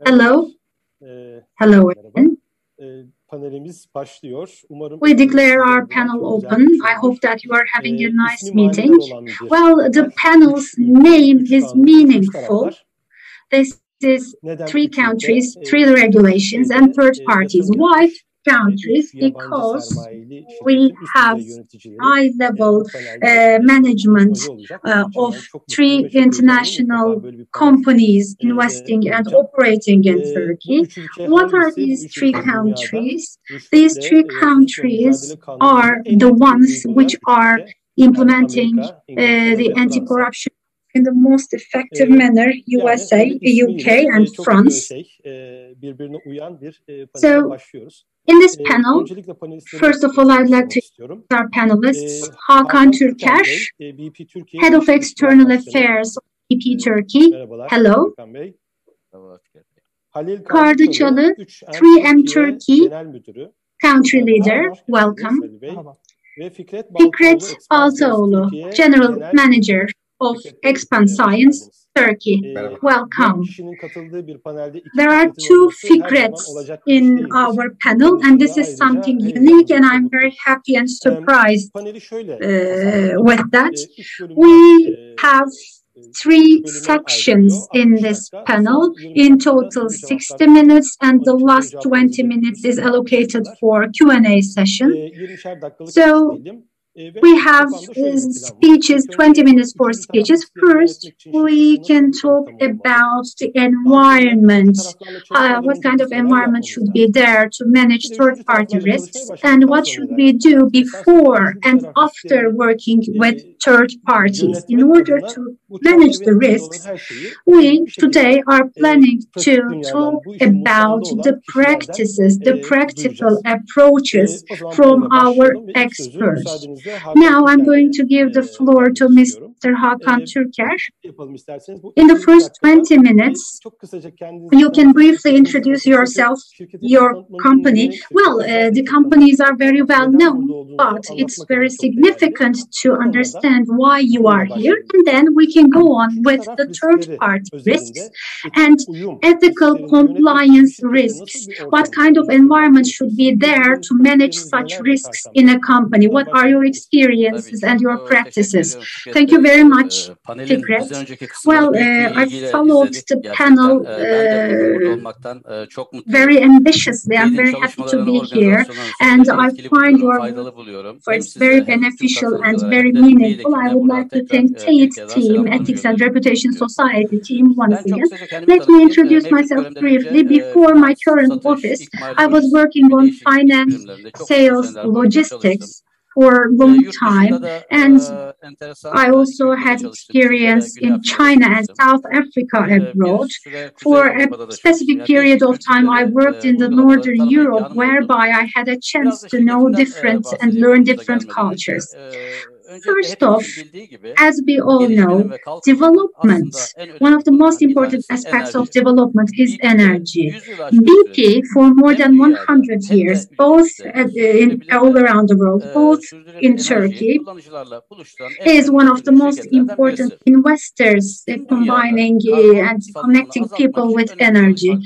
Hello. Hello again. Panelimiz başlıyor. Umarım we declare our panel open. I hope that you are having a nice meeting. Well, the panel's name is meaningful. This is 3 countries, 3 regulations, and third parties. Why countries? Because we have high-level management of 3 international companies investing and operating in Turkey. What are these 3 countries? These 3 countries are the ones which are implementing the anti-corruption in the most effective manner: USA, UK, and France. So, in this panel, first of all, I'd like to introduce our panelists: Hakan, Türker, Head of External Affairs, BP Turkey. Hello. Kardıçalı, 3M Turkey, Country Leader. Welcome. Fikret, Baltaoğlu, General Manager of Expanscience, Turkey. Welcome. There are 2 Fikrets in our panel, and this is something unique, and I'm very happy and surprised with that. We have 3 sections in this panel, in total 60 minutes, and the last 20 minutes is allocated for Q&A session. So, we have speeches, 20 minutes for speeches. First, we can talk about the environment. What kind of environment should be there to manage third-party risks? And what should we do before and after working with third parties? In order to manage the risks, we today are planning to talk about the practices, the practical approaches from our experts. Now I'm going to give the floor to Mr. Hakan Türker. In the first 20 minutes, you can briefly introduce yourself, your company. Well, the companies are very well known, but it's very significant to understand why you are here. And then we can go on with the third-party risks and ethical compliance risks. What kind of environment should be there to manage such risks in a company? What are your experiences and your practices? Thank you very much, Fikret. Well, I followed the panel very ambitiously. I'm very happy to be here, and I find your work very beneficial and very meaningful. I would like to thank TEID team, Ethics and Reputation Society team once again. Let me introduce myself briefly. Before my current office, I was working on finance, sales, logistics for a long time, and I also had experience in China and South Africa abroad. For a specific period of time, I worked in the Northern Europe, whereby I had a chance to know different and learn different cultures. First off, as we all know, development, one of the most important aspects of development is energy. BP, for more than 100 years, both all around the world, both in Turkey, is one of the most important investors combining and connecting people with energy.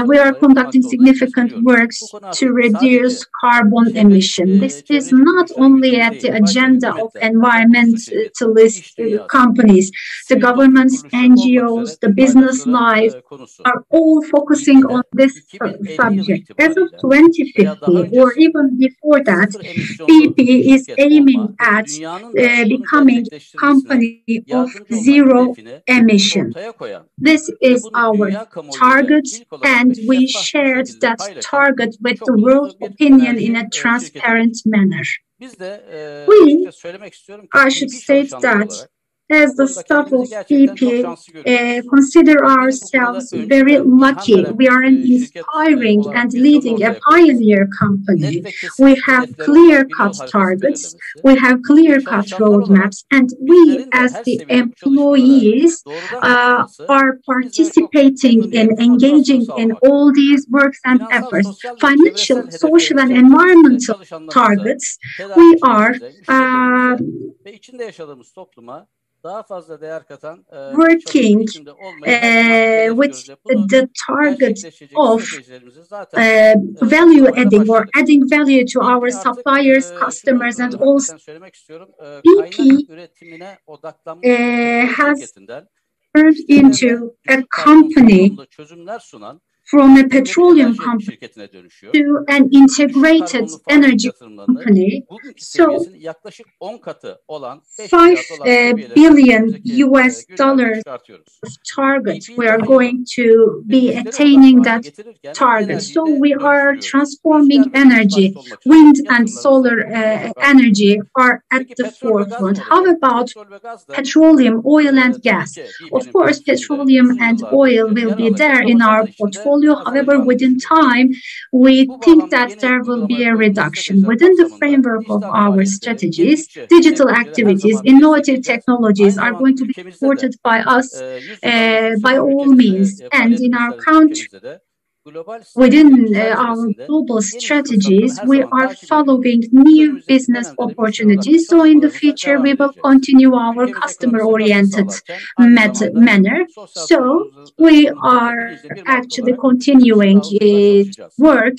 We are conducting significant works to reduce carbon emission. This is not only at the agenda of environmentalist companies. The governments, NGOs, the business life are all focusing on this subject. As of 2050, or even before that, BP is aiming at becoming a company of zero emission. This is our target, and we shared that target with the world opinion in a transparent manner. I should state that as the staff of BP, consider ourselves very lucky. We are an inspiring and leading a pioneer company. We have clear-cut targets, we have clear-cut roadmaps, and we as the employees are participating in engaging in all these works and efforts. Financial, social, and environmental targets, we are working with the target of value adding or adding value to our suppliers, customers, and also BP has turned into a company from a petroleum company to an integrated energy company. So $5 billion of target, we are going to be attaining that target. So we are transforming energy. Wind and solar energy are at the forefront. How about petroleum, oil and gas? Of course, petroleum and oil will be there in our portfolio. However, within time, we think that there will be a reduction. Within the framework of our strategies, digital activities, innovative technologies are going to be supported by us by all means. And in our country, within our global strategies, we are following new business opportunities. So in the future, we will continue our customer-oriented manner. So we are actually continuing work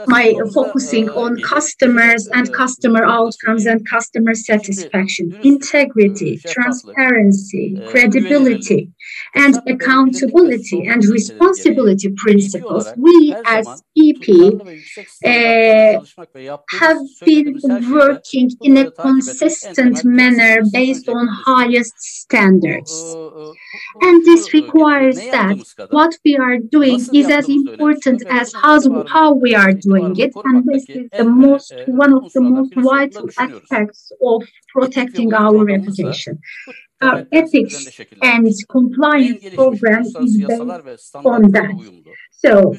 by focusing on customers and customer outcomes and customer satisfaction, integrity, transparency, credibility, and accountability and responsibility principles. We as EP have been working in a consistent manner based on highest standards. And this requires that what we are doing is as important as how we are doing it, and this is one of the most vital aspects of protecting our reputation. Our ethics and compliance program is based on that. So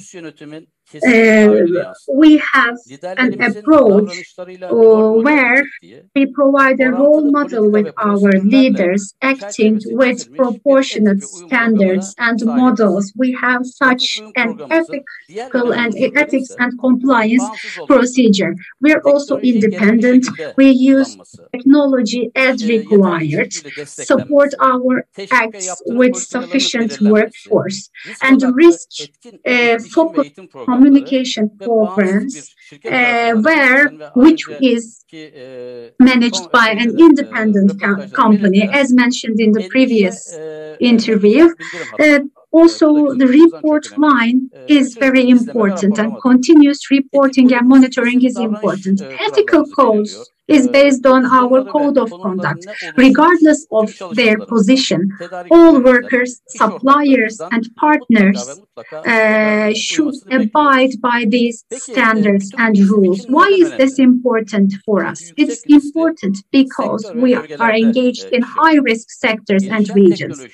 we have an approach where we provide a role model with our leaders acting with proportionate standards and models. We have such an ethical and ethics and compliance procedure. We are also independent. We use technology as required, support our acts with sufficient workforce, and risk-focused communication programs which is managed by an independent company, as mentioned in the previous interview. Also, the report line is very important, and continuous reporting and monitoring is important. Ethical codes is based on our code of conduct. Regardless of their position, all workers, suppliers, and partners should abide by these standards and rules. Why is this important for us? It's important because we are engaged in high-risk sectors and regions.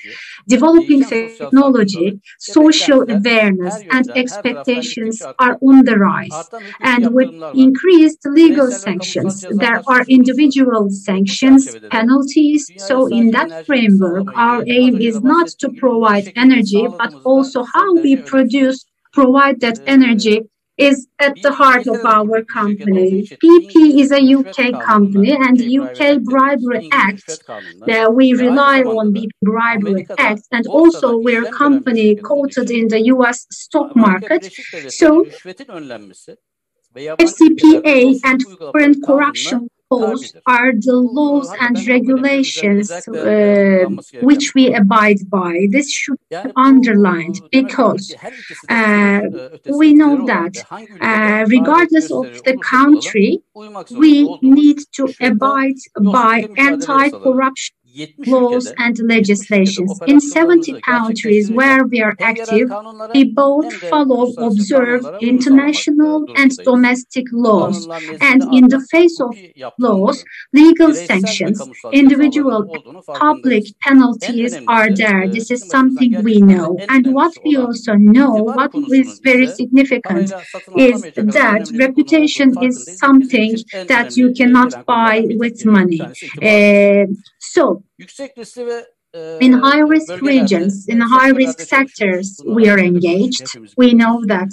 Developing technology, social awareness, and expectations are on the rise. And with increased legal sanctions, there are individual sanctions, penalties. So in that framework, our aim is not to provide energy, but also how we provide that energy is at the heart of our company. PP is a UK company, and the UK Bribery Act, we rely on the Bribery Act, and also we're a company quoted in the US stock market. So fcpa and foreign corruption laws are the laws and regulations which we abide by. This should be underlined because we know that regardless of the country, we need to abide by anti-corruption laws and legislations. In 70 countries where we are active, we both observe international and domestic laws. And in the face of laws, legal sanctions, individual public penalties are there. This is something we know. And what we also know, what is very significant, is that reputation is something that you cannot buy with money. So In high-risk regions, in high-risk sectors, we are engaged. We know that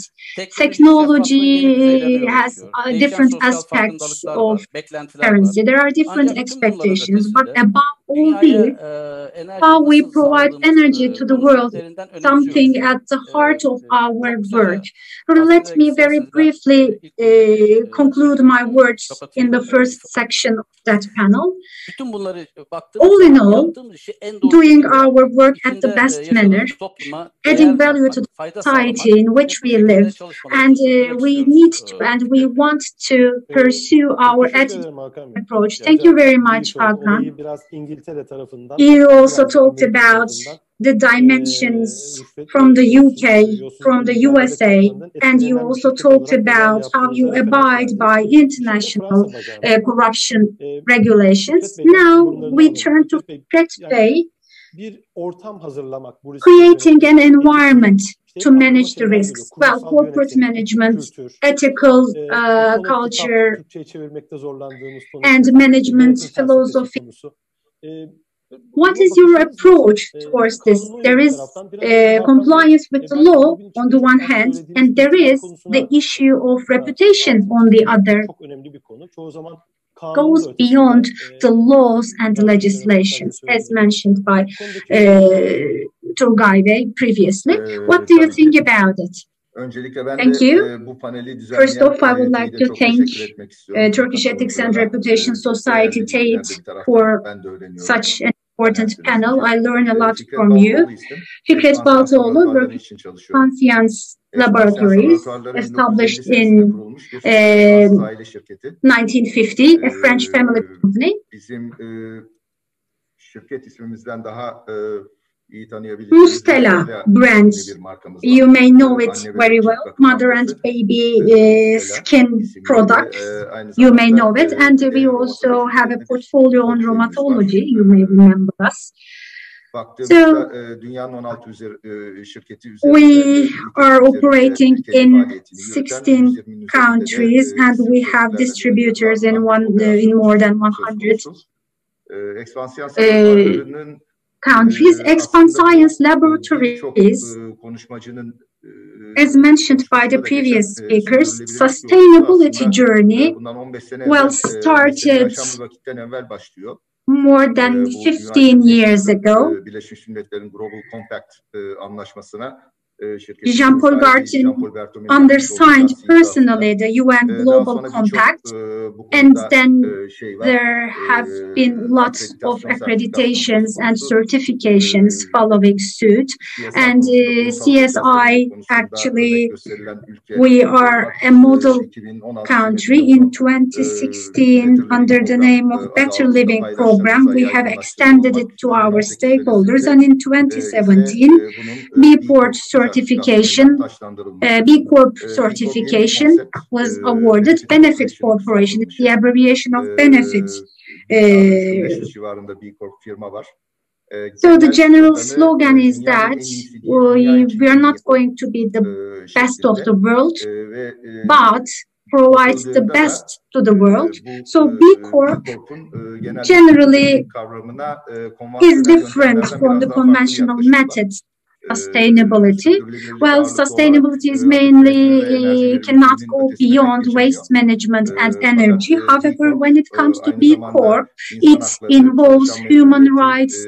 technology has different aspects of currency. There are different expectations, but above all these, how we provide energy to the world, something at the heart of our work. Let me very briefly conclude my words in the first section of that panel. All in all, doing our work at the best manner, adding value to the society in which we live, and we need to and we want to pursue our ethical approach. Thank you very much, Hakan. You also talked about the dimensions from the UK, from the USA, and you also talked about how you abide by international corruption regulations. Now we turn to Fikret Bey, creating an environment to manage the risks. Well, corporate management, ethical culture, and management philosophy. What is your approach towards this? There is compliance with the law on the one hand, and there is the issue of reputation on the other. Goes beyond the laws and the legislations, as mentioned by Turgay Bey previously. What do you think about it? Thank you. First off, I would like to thank Turkish Ethics and Reputation Society, TEID, for such an important panel. I learn a lot from you. Fikret Baltaoğlu, Expanscience Laboratories, established in 1950, a French family company. Stella brand, you may know it very well, mother and baby skin products, you may know it, and we also have a portfolio on rheumatology, you may remember us. So, we are operating in 16 countries and we have distributors in more than 100 countries. Expanscience Laboratories, as mentioned by the previous speakers, sustainability journey, well, started more than 15 years ago. Jean-Paul Gartin undersigned personally the UN Global Compact, and then there have been lots of accreditations and certifications following suit. And CSI, actually, we are a model country. In 2016, under the name of Better Living Program, we have extended it to our stakeholders, and in 2017, B Corp certification was awarded. Benefit Corporation, the abbreviation of benefits. So the general slogan is that we are not going to be the best of the world, but provide the best to the world. So B Corp generally is different from the conventional methods. Sustainability. Well, sustainability is mainly cannot go beyond waste management and energy. However, when it comes to B Corp, it involves human rights,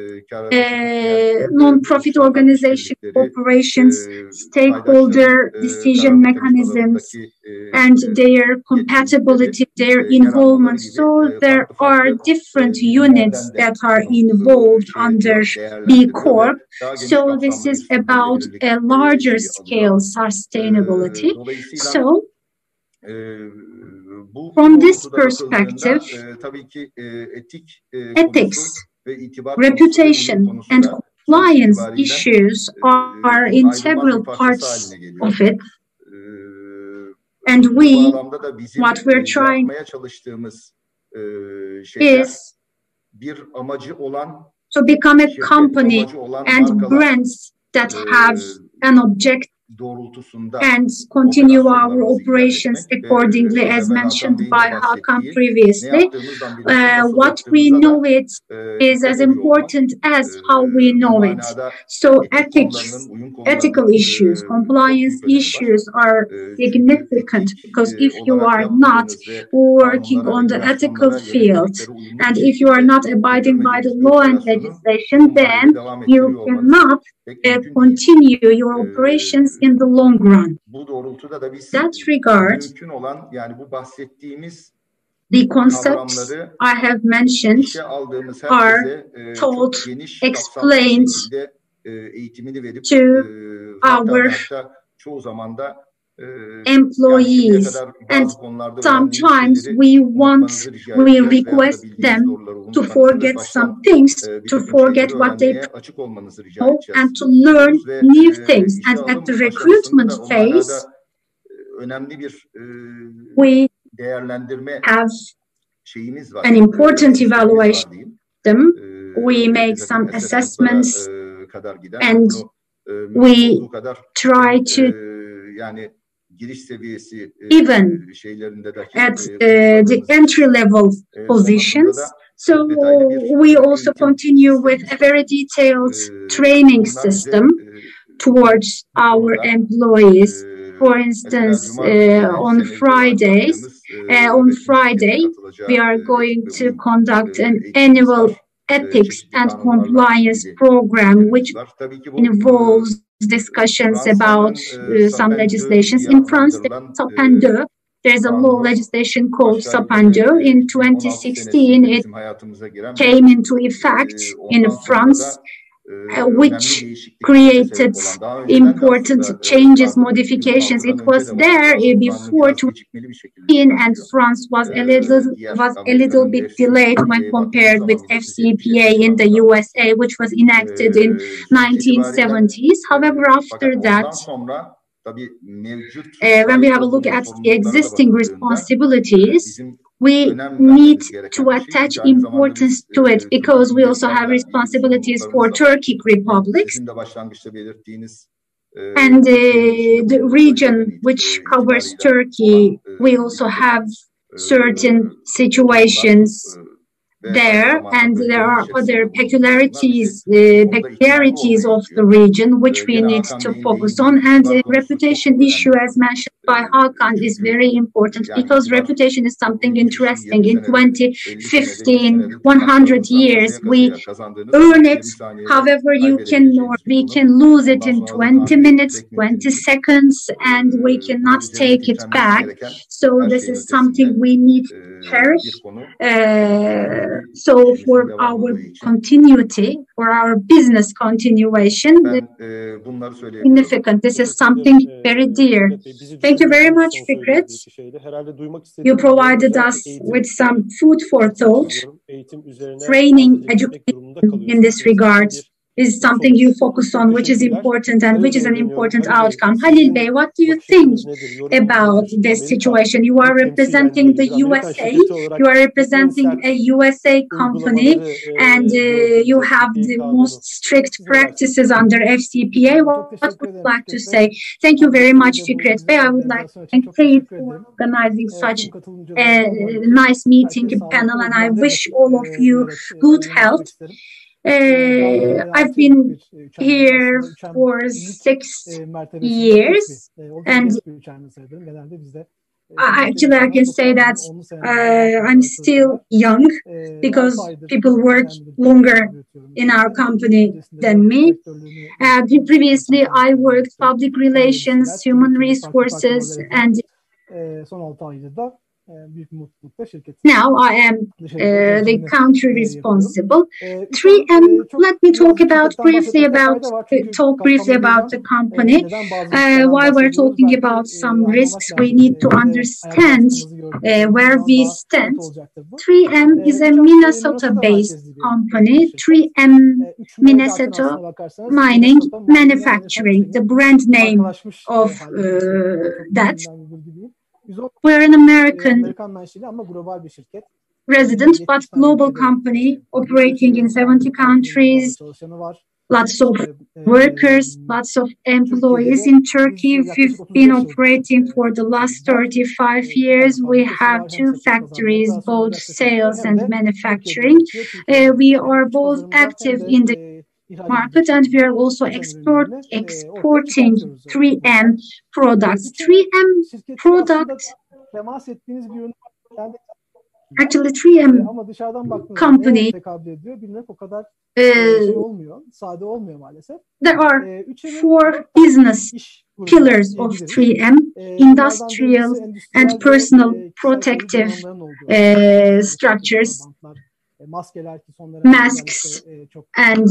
non-profit organization, corporations, stakeholder decision mechanisms, and their compatibility, their involvement. So there are different units that are involved under B Corp. So this is about a larger scale sustainability. So, from this perspective, ethics, reputation, and compliance issues are integral parts of it. And what we're trying is to become a company and brands that have an objective and continue our operations accordingly, as mentioned by Hakan previously. What we know it is as important as how we know it. So ethical issues, compliance issues are significant, because if you are not working on the ethical field and if you are not abiding by the law and legislation, then you cannot continue your operations in the long run. That regard, the concepts I have mentioned are taught, explained to our employees, and sometimes we request them to forget some things, to forget what they know, and to learn new things. And at the recruitment phase, we have an important evaluation. We make some assessments and we try to, even at the entry-level positions. So we also continue with a very detailed training system towards our employees. For instance, on Friday, we are going to conduct an annual ethics and compliance program, which involves discussions about some legislations. In France, there's a law legislation called Sapin-2. In 2016, it came into effect in France, which created important changes, modifications. It was there before 2015, and France was a little bit delayed when compared with FCPA in the USA, which was enacted in 1970s. However, after that, when we have a look at the existing responsibilities, we need to attach importance to it, because we also have responsibilities for Turkic republics. And the region which covers Turkey, we also have certain situations there, and there are other peculiarities of the region which we need to focus on. And the reputation issue, as mentioned by Hakan, is very important, because reputation is something interesting. In 2015, 100 years, we earn it. However, we can lose it in 20 minutes, 20 seconds, and we cannot take it back. So this is something we need to cherish. So for our continuity, for our business continuation, significant. This is something very dear. Thank you very much, Fikret. You provided us with some food for thought. Training, education in this regard is something you focus on, which is important and which is an important outcome. Halil Bey, what do you think about this situation? You are representing the USA, you are representing a USA company, and you have the most strict practices under FCPA. What would you like to say? Thank you very much, Fikret Bey. I would like to thank TEID for organizing such a nice meeting panel, and I wish all of you good health. I've been here for 6 years, and actually I can say that I'm still young, because people work longer in our company than me. Previously I worked public relations, human resources, and now I am the country responsible. 3M, let me talk briefly about the company. While we're talking about some risks, we need to understand where we stand. 3M is a Minnesota-based company. 3M Minnesota Mining Manufacturing, the brand name of that. We're an American resident but global company operating in 70 countries. lots of workers, lots of employees in Turkey. We've been operating for the last 35 years. We have 2 factories, both sales and manufacturing. We are both active in the market, and we are also exporting 3M products. 3M product, actually 3M company, there are 4 business pillars of 3M: industrial and personal protective structures, masks and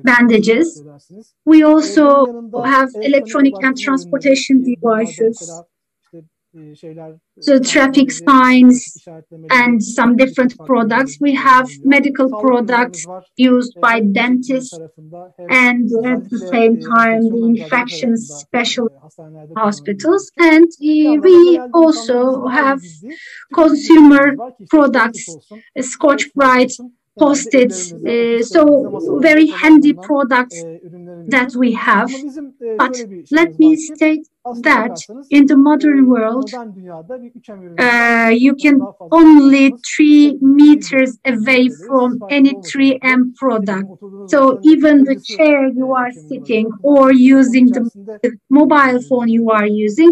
bandages. We also have electronic and transportation devices, so traffic signs and some different products. We have medical products used by dentists, and at the same time the infection special hospitals. And we also have consumer products, Scotch-Brite, Post-its, so very handy products that we have. But let me state that in the modern world, you can only 3 meters away from any 3M product. So even the chair you are sitting or using the mobile phone you are using,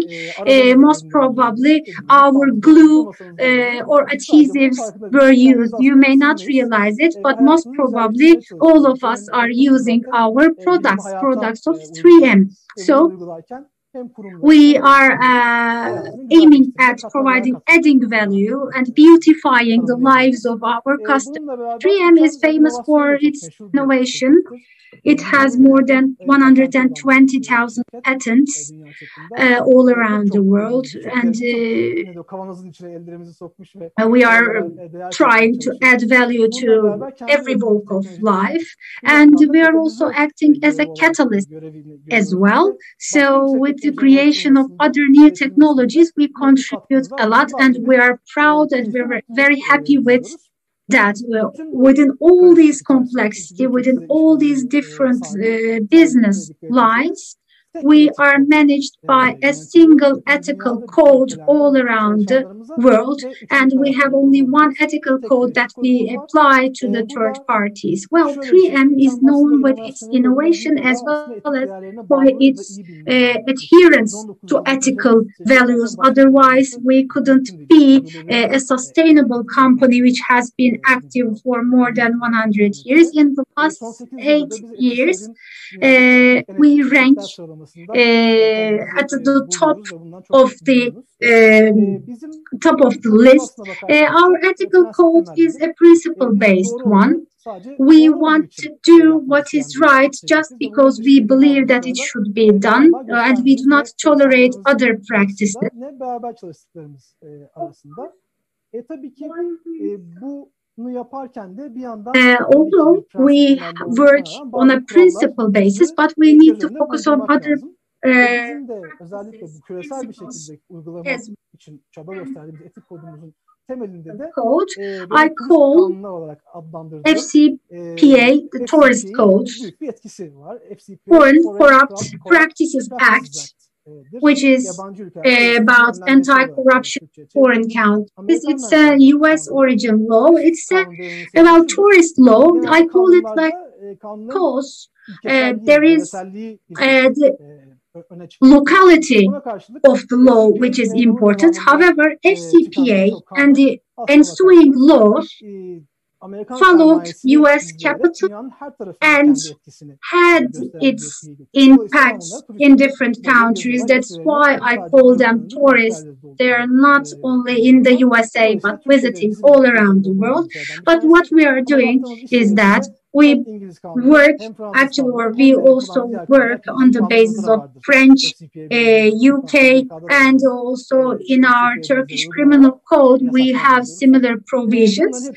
most probably our glue or adhesives were used. You may not realize it, but most probably all of us are using our products of 3M. So we are aiming at providing adding value and beautifying the lives of our customers. 3M is famous for its innovation. It has more than 120,000 patents all around the world, and we are trying to add value to every walk of life, and we are also acting as a catalyst as well. So with the creation of other new technologies, we contribute a lot, and we are proud and we're very happy with that. Within all these complexity, within all these different business lines, we are managed by a single ethical code all around the world, and we have only one ethical code that we apply to the third parties. Well, 3M is known with its innovation as well as by its adherence to ethical values. Otherwise, we couldn't be a sustainable company which has been active for more than 100 years. In the past 8 years, we rank at the top of the list. Our ethical code is a principle-based one. We want to do what is right just because we believe that it should be done, and we do not tolerate other practices. Although we work on a principle basis, but we need to focus on other code. I call FCPA the Tourist Code, Foreign Corrupt Practices Act, which is about anti-corruption foreign countries. It's a U.S. origin law. It's about tourist law. I call it like because there is the locality of the law which is important. However, FCPA and the ensuing laws followed U.S. capital and had its impact in different countries. That's why I call them tourists. They are not only in the USA but visiting all around the world. But what we are doing is that we work, actually, or we also work on the basis of French, UK, and also in our Turkish criminal code, we have similar provisions.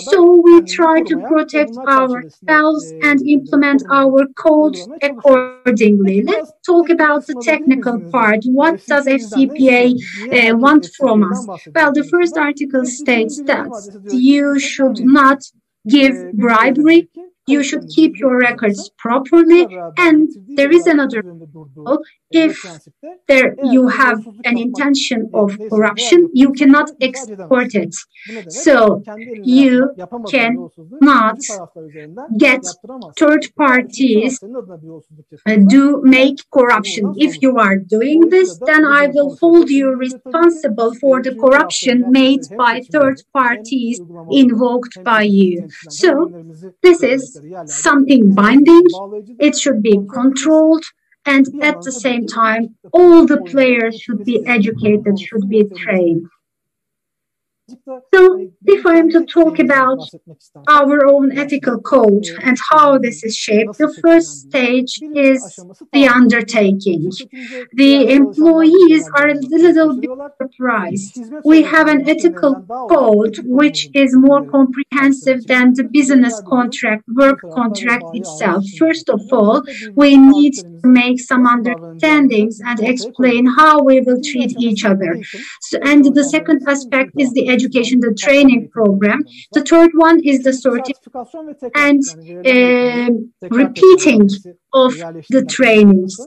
So we try to protect ourselves and implement our code accordingly. Let's talk about the technical part. What does FCPA want from us? Well, the first article states that you should not give bribery you should keep your records properly. And there is another rule. If you have an intention of corruption, you cannot export it. So you cannot get third parties do make corruption. If you are doing this, then I will hold you responsible for the corruption made by third parties invoked by you. So this is something binding. It should be controlled. And at the same time, all the players should be educated, should be trained. So, if I am to talk about our own ethical code and how this is shaped, the first stage is the undertaking. The employees are a little bit surprised. We have an ethical code which is more comprehensive than the business contract, work contract itself. First of all, we need to make some understandings and explain how we will treat each other. So, and the second aspect is the education, the training program. The third one is the certification and repeating of the trainings.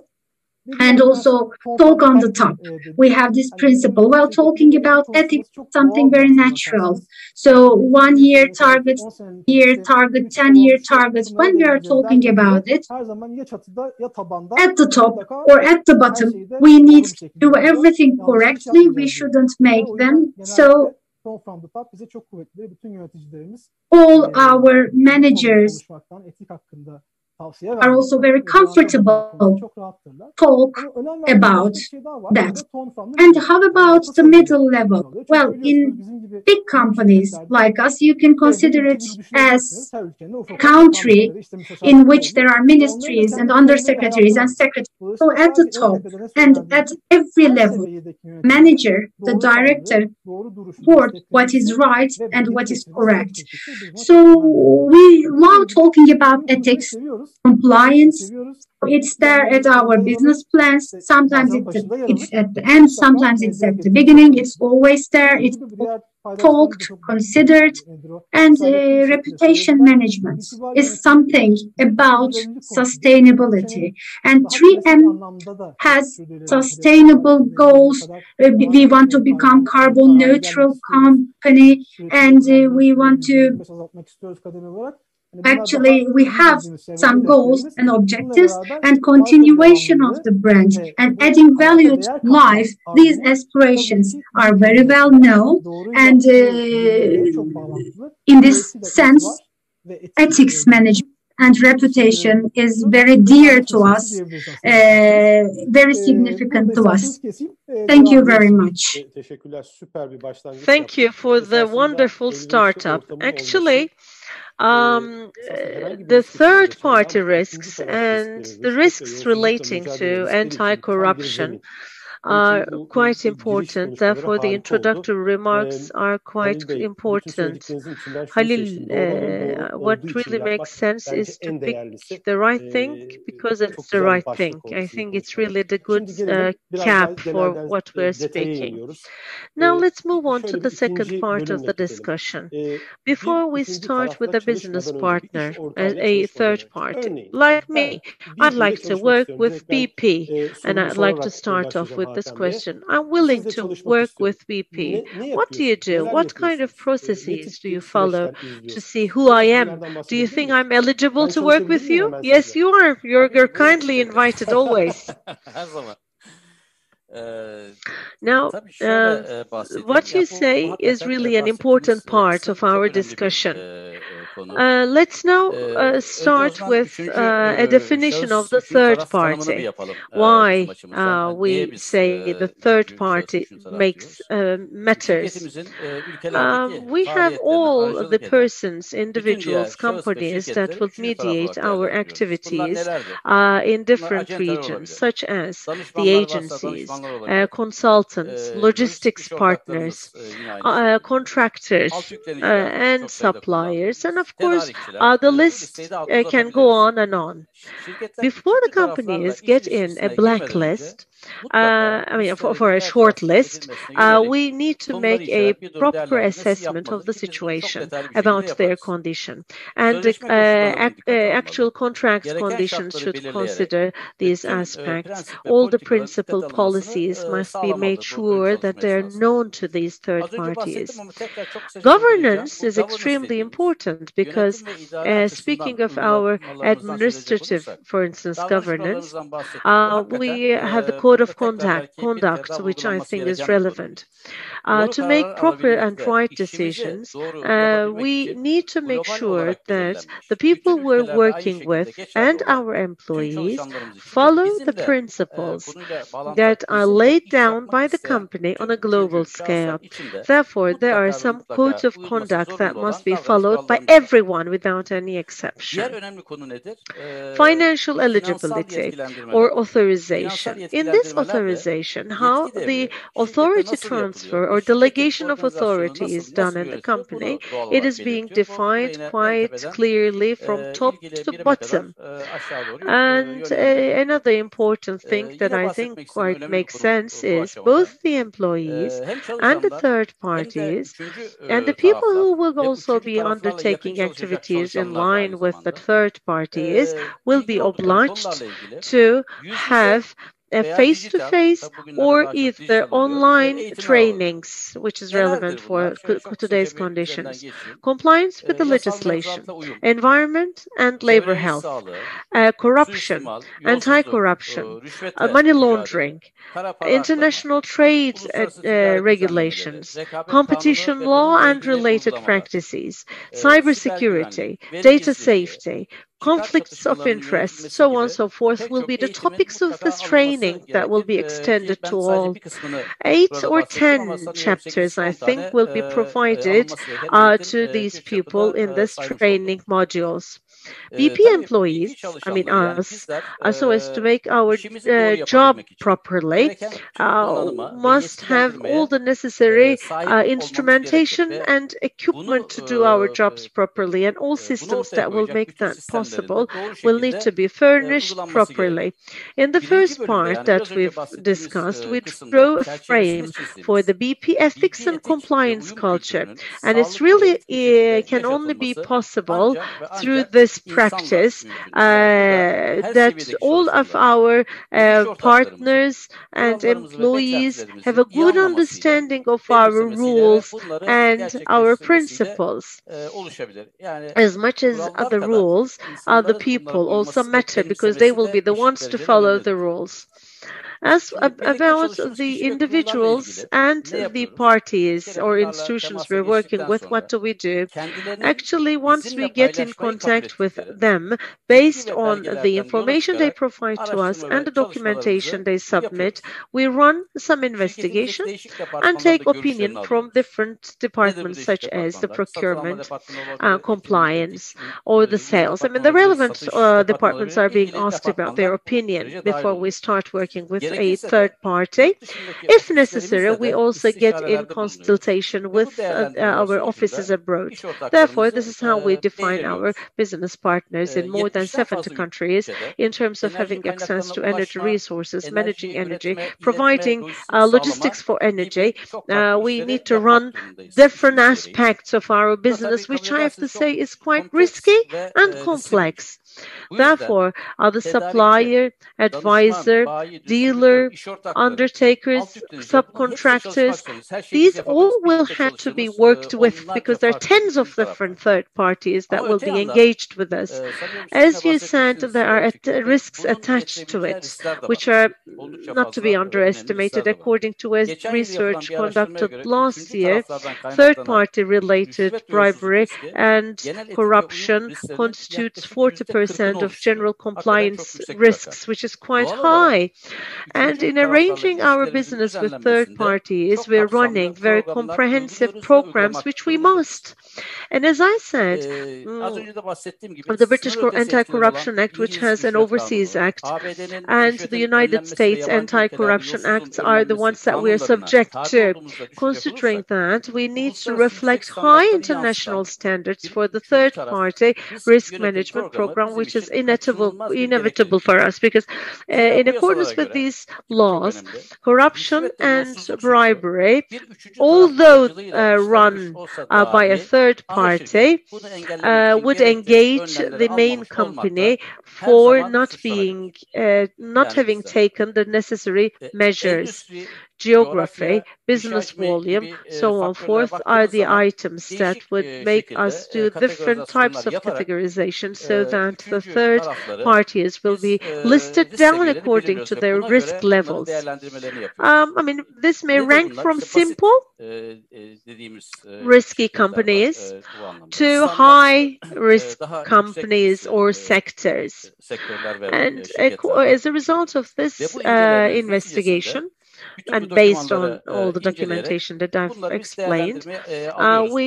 And also talk on the top. We have this principle. Well, talking about ethics is something very natural. So 1 year target, year target, 10-year targets. When we are talking about it, at the top or at the bottom, we need to do everything correctly. We shouldn't make them. So all our managers are also very comfortable talk about that. And how about the middle level? Well, in big companies like us, you can consider it as a country in which there are ministries and undersecretaries and secretaries. So at the top and at every level, manager, the director, report what is right and what is correct. So we love talking about ethics, compliance. It's there at our business plans. Sometimes it's at the end, sometimes it's at the beginning. It's always there. It's talked, considered, and reputation management is something about sustainability. And 3M has sustainable goals. We want to become carbon neutral company, and we want to actually, we have some goals and objectives and continuation of the brand and adding value to life. These aspirations are very well known, and in this sense, ethics management and reputation is very dear to us, very significant to us. Thank you very much. Thank you for the wonderful startup. Actually, the third-party risks and the risks relating to anti-corruption are quite important. Therefore, the introductory remarks are quite important. Halil, what really makes sense is to pick the right thing because it's the right thing. I think it's really the good cap for what we're speaking. Now, let's move on to the second part of the discussion. Before we start with a business partner, a third party, like me, I'd like to work with BP, and I'd like to start off with this question. I'm willing to work with BP. What do you do? What kind of processes do you follow to see who I am? Do you think I'm eligible to work with you? Yes, you are. You're kindly invited always. Now, what you say is really an important part of our discussion. Let's now start with a definition of the third party. Why we say the third party matters. We have all the persons, individuals, companies that will mediate our activities in different regions, such as the agencies, consultants, logistics partners, contractors, and suppliers, and of course, the list can go on and on. Before the companies get in a blacklist, for a short list, we need to make a proper assessment of the situation about their condition. And actual contract conditions should consider these aspects. All the principal policies must be made sure that they are known to these third parties. Governance is extremely important because speaking of our administrative, for instance, governance, we have the code of conduct, which I think is relevant. To make proper and right decisions, we need to make sure that the people we're working with and our employees follow the principles that are laid down by the company on a global scale. Therefore, there are some codes of conduct that must be followed by everyone without any exception. Financial eligibility or authorization. In this authorization, how the authority transfer or delegation of authority is done in the company, it is being defined quite clearly from top to bottom. And another important thing that I think quite makes sense is both the employees and the third parties and the people who will also be undertaking activities in line with the third parties will be obliged to have a face-to-face or either online trainings, which is relevant for today's conditions. Compliance with the legislation, environment and labor health, corruption, anti-corruption, money laundering, international trade regulations, competition law and related practices, cybersecurity, data safety, conflicts of interest, so on and so forth, will be the topics of this training that will be extended to all. 8 or 10 chapters, I think, will be provided to these people in this training modules. BP employees, I mean us, so as to make our job properly, must have all the necessary instrumentation and equipment to do our jobs properly, and all systems that will make that possible will need to be furnished properly. In the first part that we've discussed, we draw a frame for the BP ethics and compliance culture, and it's really can only be possible through this practice that all of our partners and employees have a good understanding of our rules and our principles. As much as other rules, the people also matter because they will be the ones to follow the rules. As about the individuals and the parties or institutions we're working with, what do we do? Actually, once we get in contact with them, based on the information they provide to us and the documentation they submit, we run some investigation and take opinion from different departments such as the procurement, compliance, or the sales. I mean, the relevant departments are being asked about their opinion before we start working with a third party. If necessary, we also get in consultation with our offices abroad. Therefore, this is how we define our business partners in more than 70 countries in terms of having access to energy resources, managing energy, providing logistics for energy. We need to run different aspects of our business, which I have to say is quite risky and complex. Therefore, the supplier, advisor, dealer, undertakers, subcontractors, these all will have to be worked with because there are tens of different third parties that will be engaged with us. As you said, there are risks attached to it, which are not to be underestimated. According to a research conducted last year, third-party related bribery and corruption constitutes 40% of general compliance risks, which is quite high. And in arranging our business with third parties, we're running very comprehensive programs, which we must. And as I said, the British Anti-Corruption Act, which has an overseas act, and the United States Anti-Corruption Acts are the ones that we are subject to. Considering that, we need to reflect high international standards for the third-party risk management program which is inevitable for us, because in accordance with these laws, corruption and bribery, although run by a third party, would engage the main company for not having taken the necessary measures. Geography, business volume, so on forth are the items that would make us do different types of categorization, so that the third parties will be listed down according to their risk levels. I mean, this may rank from simple risky companies to high risk companies or sectors. And as a result of this investigation, and based on all the documentation that I've explained, we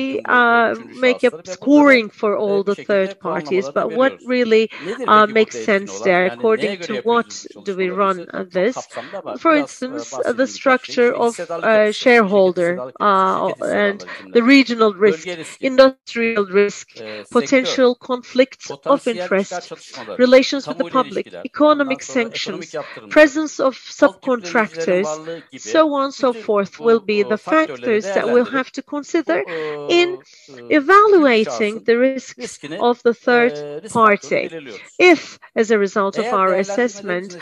make a scoring for all the third parties. But what really makes sense there, according to what do we run this? For instance, the structure of shareholder and the regional risk, industrial risk, potential conflicts of interest, relations with the public, economic sanctions, presence of subcontractors, so on and so forth will be the factors that we'll have to consider in evaluating the risks of the third party. If, as a result of our assessment,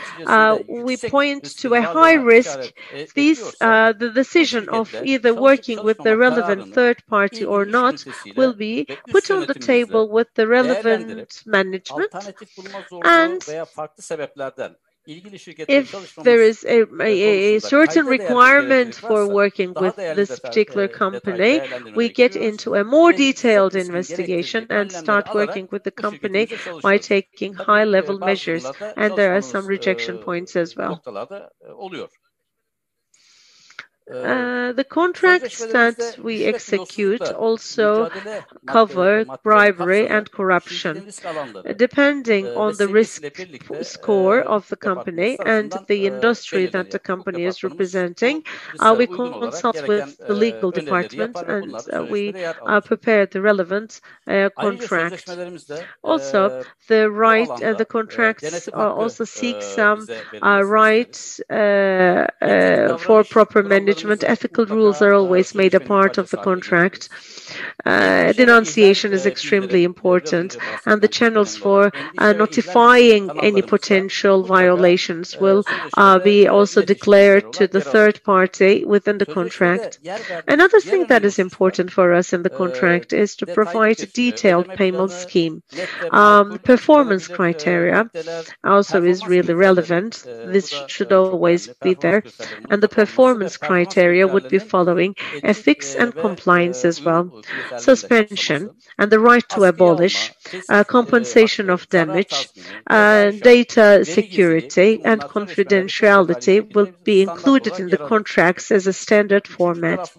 we point to a high risk, the decision of either working with the relevant third party or not will be put on the table with the relevant management, and if there is a certain requirement for working with this particular company, we get into a more detailed investigation and start working with the company by taking high-level measures. And there are some rejection points as well. The contracts that we execute also cover bribery and corruption. Depending on the risk score of the company and the industry that the company is representing, we consult with the legal department and we prepare the relevant contract. Also, the contracts also seek some rights for proper management. Ethical rules are always made a part of the contract. Denunciation is extremely important, and the channels for notifying any potential violations will be also declared to the third party within the contract. Another thing that is important for us in the contract is to provide a detailed payment scheme. Performance criteria also is really relevant. This should always be there, and the performance criteria would be following ethics and compliance as well. Suspension and the right to abolish, compensation of damage, data security and confidentiality will be included in the contracts as a standard format.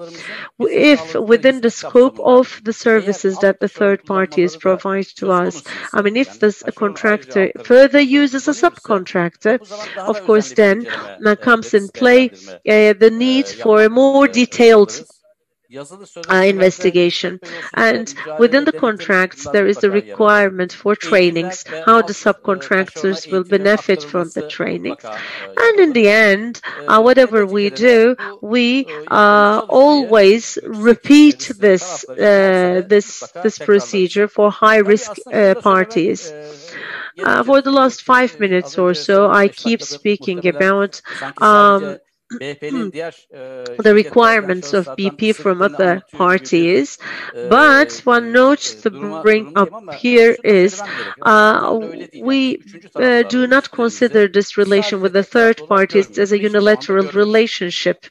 If within the scope of the services that the third parties provide to us, I mean, if this contractor further uses a subcontractor, of course, then comes in play the need for a more detailed investigation. And within the contracts, there is the requirement for trainings, how the subcontractors will benefit from the training. And in the end, whatever we do, we always repeat this procedure for high-risk parties. For the last 5 minutes or so, I keep speaking about the requirements of BP from other parties, but one note to bring up here is we do not consider this relation with the third parties as a unilateral relationship.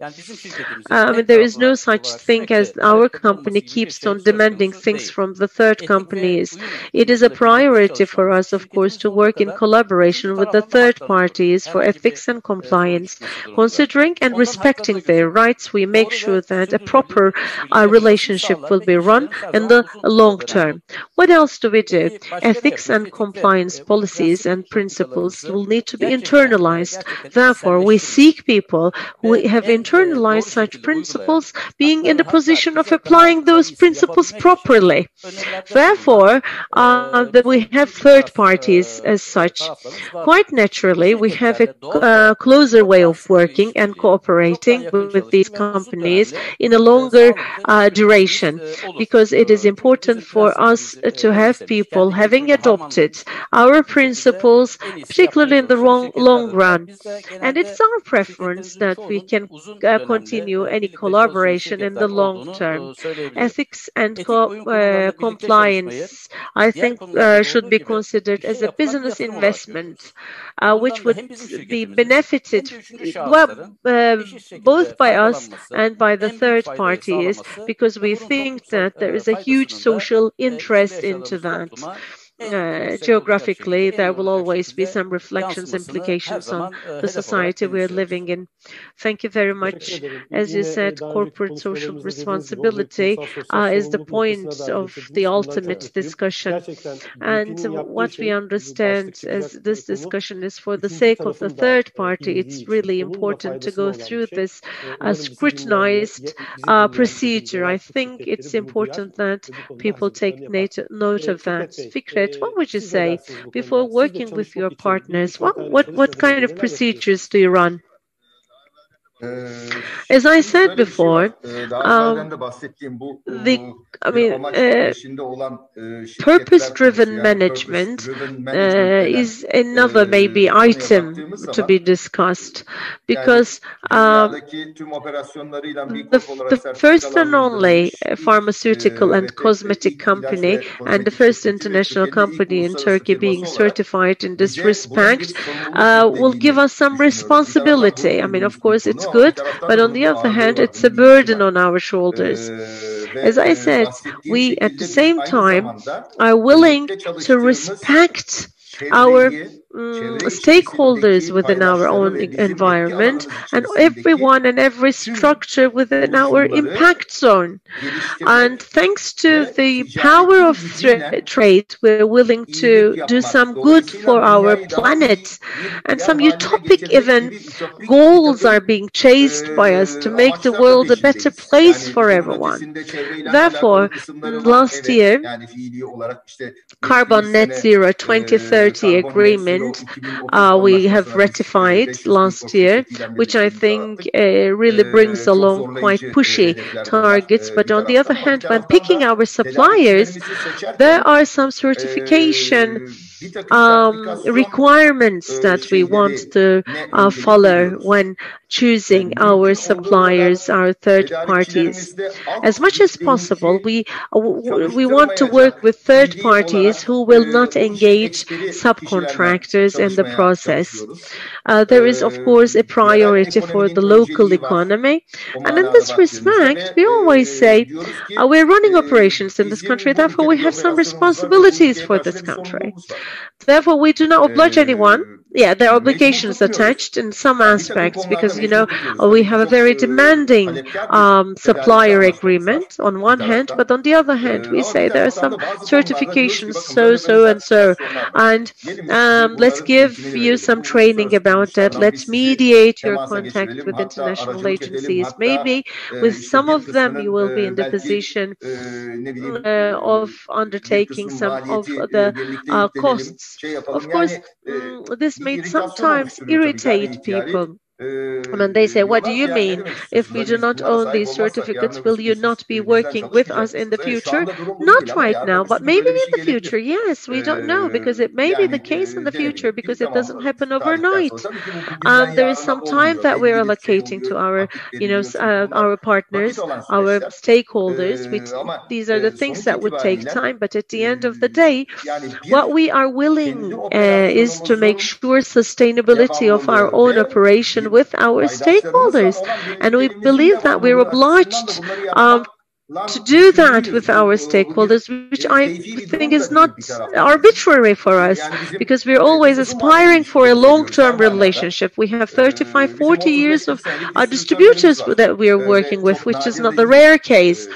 I mean, there is no such thing as our company keeps on demanding things from the third companies. It is a priority for us, of course, to work in collaboration with the third parties for ethics and compliance, considering honoring and respecting their rights, we make sure that a proper relationship will be run in the long term. What else do we do? Ethics and compliance policies and principles will need to be internalized. Therefore, we seek people who have internalized such principles being in the position of applying those principles properly. Therefore, that we have third parties as such. Quite naturally, we have a closer way of working and cooperating with these companies in a longer duration, because it is important for us to have people having adopted our principles, particularly in the long run. And it's our preference that we can continue any collaboration in the long term. Ethics and compliance, I think, should be considered as a business investment, which would be benefited both by us and by the third parties, because we think that there is a huge social interest into that. Geographically, there will always be some reflections, implications on the society we are living in. Thank you very much. As you said, corporate social responsibility is the point of the ultimate discussion. And what we understand as this discussion is for the sake of the third party, it's really important to go through this scrutinized procedure. I think it's important that people take note of that. Fikret, what would you say before working with your partners? What kind of procedures do you run? As I said before, purpose-driven management is another maybe item to be discussed, because the first and only pharmaceutical and cosmetic company and the first international company in Turkey being certified in this respect will give us some responsibility. I mean, of course, it's good, but on the other hand, it's a burden on our shoulders. As I said, we at the same time are willing to respect our stakeholders within our own environment and everyone and every structure within our impact zone. And thanks to the power of trade, we're willing to do some good for our planet, and some utopic even goals are being chased by us to make the world a better place for everyone. Therefore, last year, Carbon Net Zero 2030 agreement we have ratified last year, which I think really brings along quite pushy targets. But on the other hand, when picking our suppliers, there are some certification requirements that we want to follow when choosing our suppliers, our third parties. As much as possible, we want to work with third parties who will not engage subcontractors in the process. There is, of course, a priority for the local economy. And in this respect, we always say we're running operations in this country, therefore we have some responsibilities for this country. Therefore, we do not oblige anyone. Yeah, there are obligations attached in some aspects because, you know, we have a very demanding supplier agreement on one hand, but on the other hand, we say there are some certifications so. And let's give you some training about that. Let's mediate your contact with international agencies. Maybe with some of them, you will be in the position of undertaking some of the costs. Of course, this may sometimes irritate people. When they say, what do you mean? If we do not own these certificates, will you not be working with us in the future? Not right now, but maybe in the future. Yes, we don't know, because it may be the case in the future, because it doesn't happen overnight. There is some time that we're allocating to our, our partners, our stakeholders. These are the things that would take time, but at the end of the day, what we are willing is to make sure sustainability of our own operation with our stakeholders, and we believe that we're obliged to do that with our stakeholders, which I think is not arbitrary for us, because we're always aspiring for a long-term relationship. We have 35, 40 years of distributors that we are working with, which is not the rare case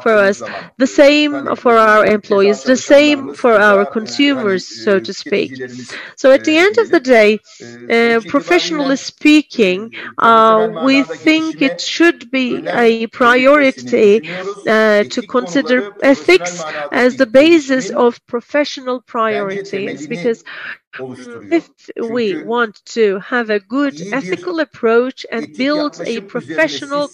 for us. The same for our employees, the same for our consumers, so to speak. So at the end of the day, professionally speaking, we think it should be a priority to consider ethics as the basis of professional priorities, because if we want to have a good ethical approach and build a professional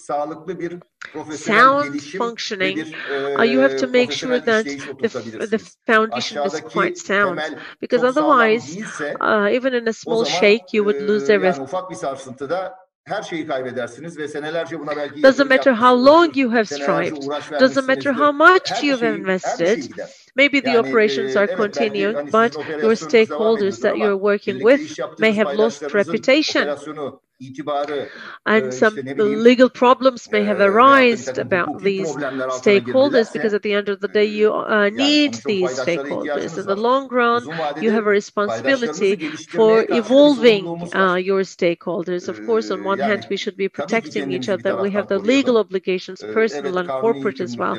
sound functioning, you have to make sure that the foundation is quite sound, because otherwise, even in a small shake, you would lose everything. Doesn't matter how long you have strived, doesn't matter how much you've invested. Maybe the operations are continuing, but your stakeholders that you're working with may have lost reputation. And some legal problems may have arisen about these stakeholders, because at the end of the day, you need these stakeholders. In the long run, you have a responsibility for evolving your stakeholders. Of course, on one hand, we should be protecting each other. We have the legal obligations, personal and corporate as well.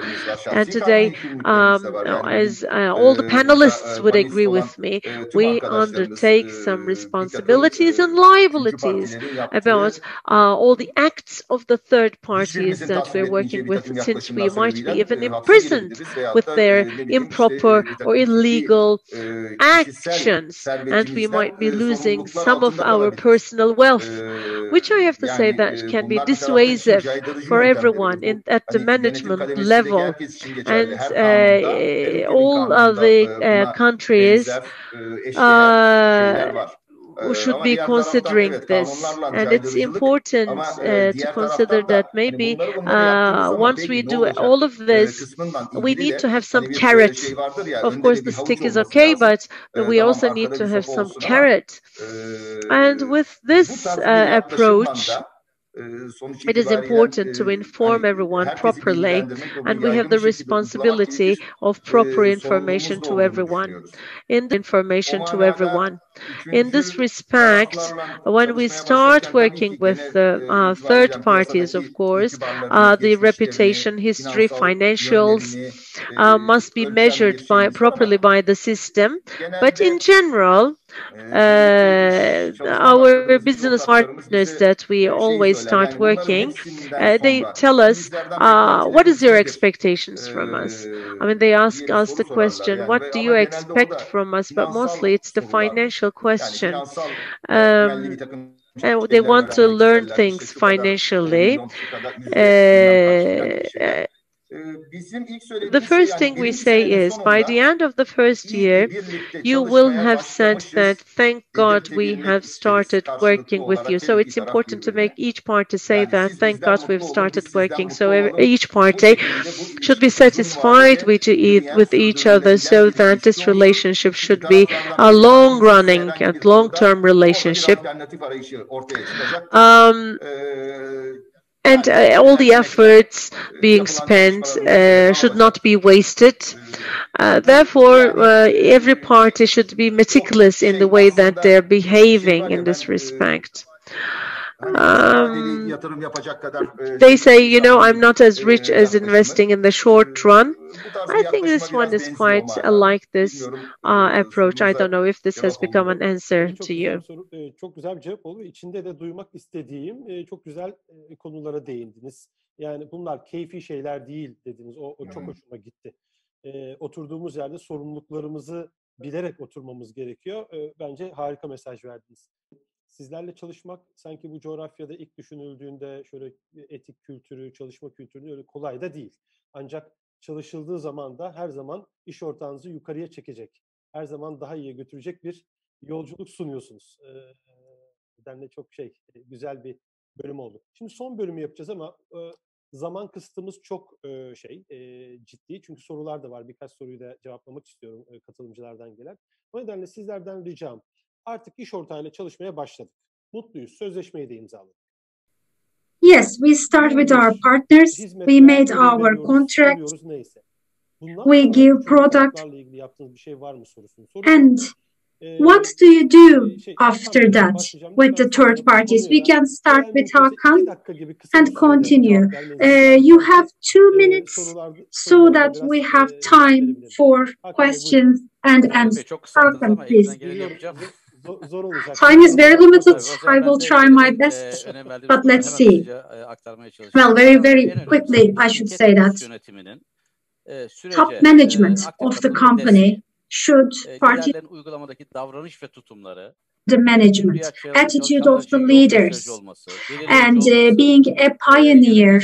And today, as all the panelists would agree with me, we undertake some responsibilities and liabilities about all the acts of the third parties that we're working with, since we might be even imprisoned with their improper or illegal actions, and we might be losing some of our personal wealth, which I have to say that can be dissuasive for everyone at the management level. And all the countries should be considering this, and it's important to consider that maybe once we do all of this, we need to have some carrot. Of course, the stick is okay, but we also need to have some carrot. And with this approach, it is important to inform everyone properly, and we have the responsibility of proper information to everyone. In this respect, when we start working with third parties, of course, the reputation, history, financials must be measured properly by the system. But in general, our business partners that we always start working, they tell us, what is your expectations from us? I mean, they ask us the question, what do you expect from us? But mostly it's the financial question. And they want to learn things financially. The first thing we say is, by the end of the first year, you will have said that, thank God we have started working with you. So it's important to make each party say that, thank God we've started working. So each party should be satisfied with each other, so that this relationship should be a long-running and long-term relationship. And all the efforts being spent should not be wasted. Therefore, every party should be meticulous in the way that they're behaving in this respect. They say, you know, I'm not as rich as investing in the short run. I think this one is quite like this approach. I don't know if this has become an answer to you. Çok güzel bir cevap oldu. İçinde de duymak istediğim çok güzel konulara değindiniz. Yani bunlar keyfi şeyler değil dediniz. O çok hoşuma gitti. Oturduğumuz yerde sorumluluklarımızı bilerek oturmamız gerekiyor. Bence harika mesaj verdiniz. Sizlerle çalışmak sanki bu coğrafyada ilk düşünüldüğünde şöyle etik kültürü, çalışma kültürü öyle kolay da değil. Ancak çalışıldığı zaman da her zaman iş ortağınızı yukarıya çekecek, her zaman daha iyiye götürecek bir yolculuk sunuyorsunuz. Nedenle çok güzel bir bölüm oldu. Şimdi son bölümü yapacağız ama zaman kısıtımız çok ciddi. Çünkü sorular da var. Birkaç soruyu da cevaplamak istiyorum katılımcılardan gelen. O nedenle sizlerden ricam, artık iş ortağıyla çalışmaya başladık. Mutluyuz. Sözleşmeyi de imzaladık. Yes, we start with our partners. We made our contract. We give product. And what do you do after that with the third parties? We can start with Hakan and continue. You have 2 minutes so that we have time for questions and answers. Hakan, please. Time is very limited. I will try my best, but let's see. Well, very, very quickly, I should say that top management of the company should the management, attitude of the leaders, and being a pioneer,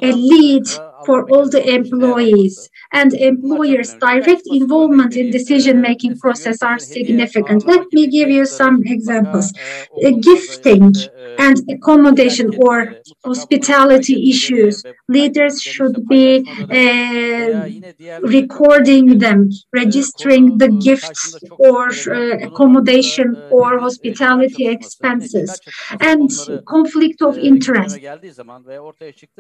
a lead for all the employees, and employers' direct involvement in decision-making process are significant. Let me give you some examples. Gifting and accommodation or hospitality issues. Leaders should be recording them, registering the gifts or accommodation or hospitality expenses, and conflict of interest.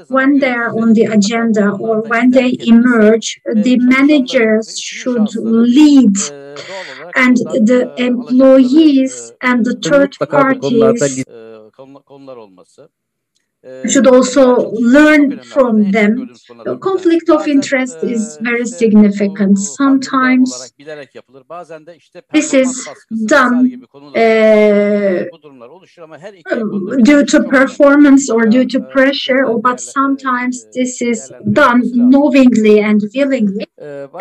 When they are on the agenda or when they emerge, the managers should lead, and the employees and the third parties should also learn from them. The conflict of interest is very significant. Sometimes this is done due to performance or due to pressure, but sometimes this is done knowingly and willingly.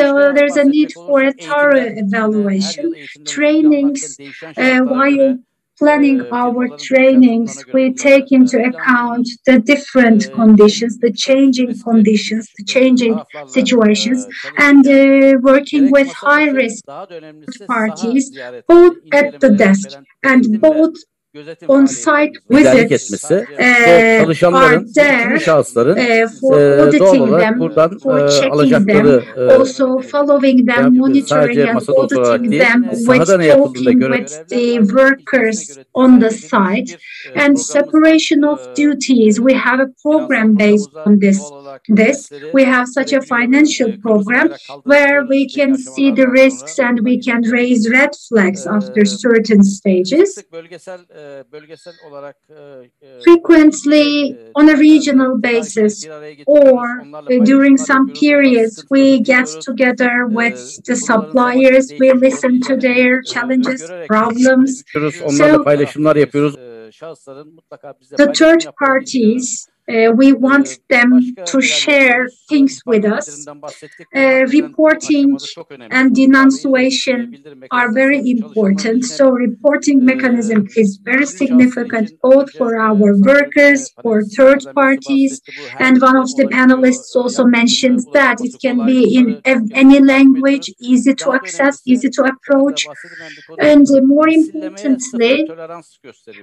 So there's a need for a thorough evaluation, trainings, while planning our trainings, we take into account the different conditions, the changing conditions, the changing situations, and working with high-risk parties, both at the desk and both on-site visits are there for auditing them, for checking them, also following them, monitoring and auditing them, with talking with the workers on the site, and separation of duties. We have a program based on this. We have such a financial program where we can see the risks and we can raise red flags after certain stages. Frequently on a regional basis or during some periods, we get together with the suppliers, we listen to their challenges, problems. So the third parties, we want them to share things with us. Reporting and denunciation are very important. So reporting mechanism is very significant both for our workers, for third parties. And one of the panelists also mentions that it can be in any language, easy to access, easy to approach. And more importantly,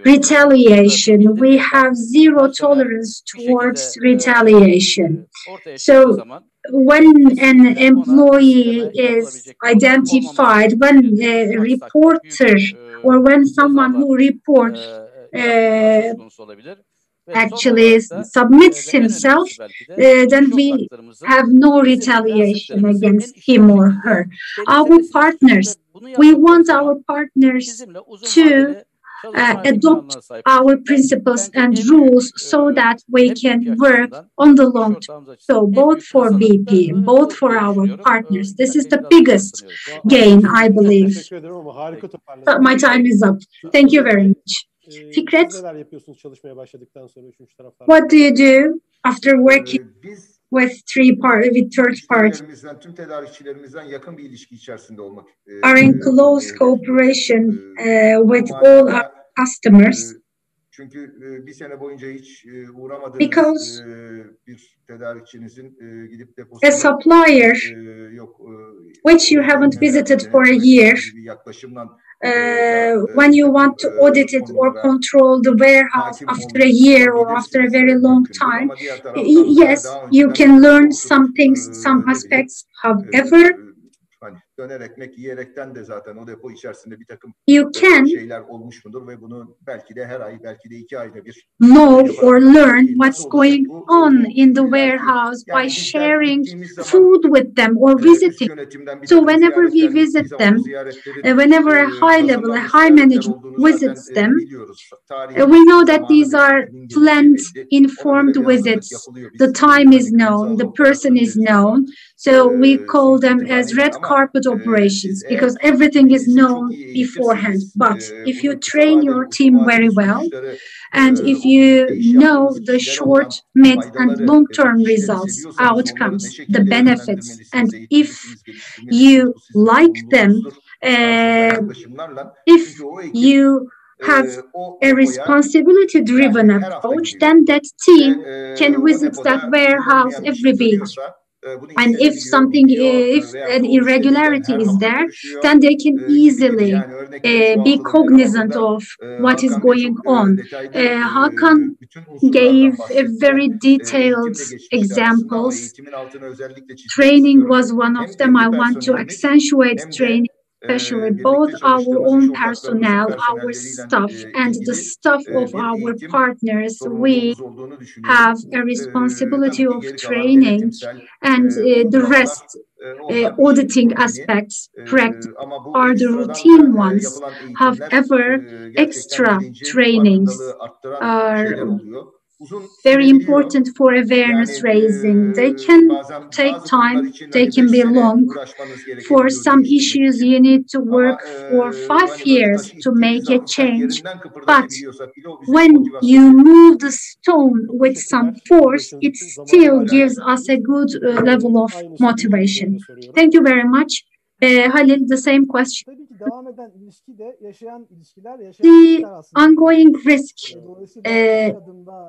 retaliation. We have zero tolerance towards retaliation. So when an employee is identified, when a reporter or when someone who reports actually submits himself, then we have no retaliation against him or her. Our partners, we want our partners to adopt our principles and rules so that we can work on the long term. So both for BP, both for our partners, this is the biggest gain, I believe. But my time is up. Thank you very much. Fikret, what do you do after working with third parties? Are in close cooperation with all our customers. Because a supplier which you haven't visited for a year, when you want to audit it or control the warehouse after a year or after a very long time, yes, you can learn some things, some aspects. However, döner ekmek yiyerekten de zaten o depo içerisinde bir takım şeyler olmuş mudur ve bunu belki de her ay, belki de 2 ayda bir know or learn what's going on in the warehouse by sharing food with them or visiting. So whenever we visit them, whenever a high level, a high manager visits them, we know that these are planned, informed visits. The time is known, the person is known. So we call them as red carpet operations because everything is known beforehand. But if you train your team very well, and if you know the short, mid, and long-term results, outcomes, the benefits, and if you like them, if you have a responsibility-driven approach, then that team can visit that warehouse every week. And if an irregularity is there, then they can easily be cognizant of what is going on. Hakan gave a very detailed examples. Training was one of them. I want to accentuate training, especially both our own personnel, our staff, and the staff of our partners. We have a responsibility of training, and the rest, auditing aspects, practice, are the routine ones. However, extra trainings are very important for awareness raising. They can take time, they can be long. For some issues, you need to work for 5 years to make a change. But when you move the stone with some force, it still gives us a good level of motivation. Thank you very much. Halil, the same question. The ongoing risk